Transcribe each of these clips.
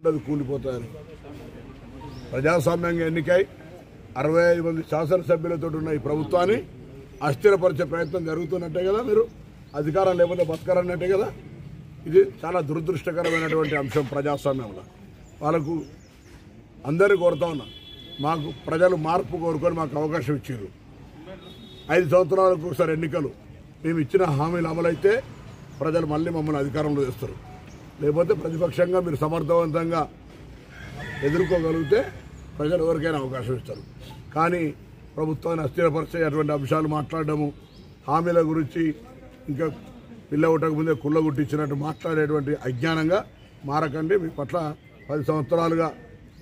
కూలిపోతాయని ప్రజాస్వామ్యంగా ఎన్నికై 65 మంది శాసనసభ్యులతో ఉన్న ఈ ప్రభుత్వాన్ని అస్థిరపరిచే ప్రయత్నం జరుగుతున్నట్టే కదా, మీరు అధికారం లేకపోతే బతకారన్నట్టే కదా. ఇది చాలా దురదృష్టకరమైనటువంటి అంశం ప్రజాస్వామ్యంలో. వాళ్ళకు అందరూ కోరుతా ఉన్నా, మాకు ప్రజలు మార్పు కోరుకొని మాకు అవకాశం ఇచ్చారు. 5 సంవత్సరాలకు ఒకసారి ఎన్నికలు, మేము ఇచ్చిన హామీలు అమలైతే ప్రజలు మళ్ళీ మమ్మల్ని అధికారంలో తెస్తారు. లేకపోతే ప్రతిపక్షంగా మీరు సమర్థవంతంగా ఎదుర్కోగలిగితే ప్రజలు ఎవరికైనా అవకాశం ఇస్తారు. కానీ ప్రభుత్వాన్ని అస్థిరపరిచే అటువంటి అంశాలు మాట్లాడడము, హామీల గురించి ఇంకా పిల్ల ఉట్టక ముందే కుళ్ళగుట్టించినట్టు మాట్లాడేటువంటి అజ్ఞానంగా మారకండి. మీ పట్ల 10 సంవత్సరాలుగా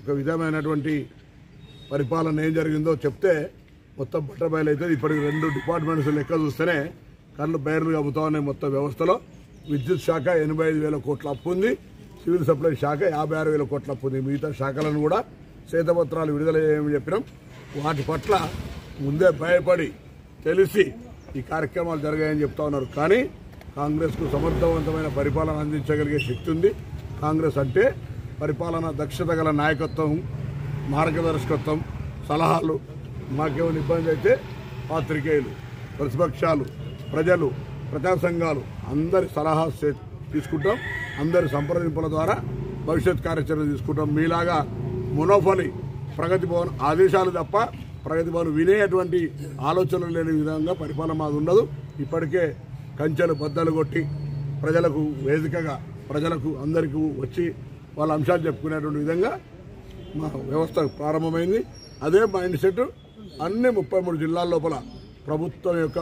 ఒక విధమైనటువంటి పరిపాలన ఏం జరిగిందో చెప్తే మొత్తం బట్టబయలు అవుతుంది. ఇప్పటికి 2 డిపార్ట్మెంట్స్ లెక్క చూస్తేనే కళ్ళు బయర్లుగా అమ్ముతా ఉన్నాయి. మొత్తం వ్యవస్థలో విద్యుత్ శాఖ 85,000 కోట్ల అప్పు ఉంది, సివిల్ సప్లై శాఖ 56,000 కోట్ల అప్పు ఉంది. మిగతా శాఖలను కూడా శ్వేతపత్రాలు విడుదల చేయమని చెప్పినాం. వాటి పట్ల ముందే భయపడి తెలిసి ఈ కార్యక్రమాలు జరిగాయని చెప్తా ఉన్నారు. కానీ కాంగ్రెస్కు సమర్థవంతమైన పరిపాలన అందించగలిగే శక్తి ఉంది. కాంగ్రెస్ అంటే పరిపాలన దక్షత గల నాయకత్వం, మార్గదర్శకత్వం, సలహాలు. మాకేమైనా ఇబ్బంది అయితే పాత్రికేయులు, ప్రతిపక్షాలు, ప్రజలు, ప్రజా సంఘాలు అందరి సలహా తీసుకుంటాం. అందరి సంప్రదింపుల ద్వారా భవిష్యత్ కార్యాచరణ తీసుకుంటాం. మీలాగా మునోఫలి ప్రగతి భవన్ ఆదేశాలు తప్ప ప్రగతి భవన్ వినేటువంటి ఆలోచనలు లేని విధంగా పరిపాలన మాది ఉండదు. ఇప్పటికే కంచెలు బద్దలు కొట్టి ప్రజలకు వేదికగా ప్రజలకు అందరికీ వచ్చి వాళ్ళ అంశాలు చెప్పుకునేటువంటి విధంగా మా వ్యవస్థ ప్రారంభమైంది. అదే మైండ్ సెట్ అన్ని 33 జిల్లాల లోపల ప్రభుత్వం యొక్క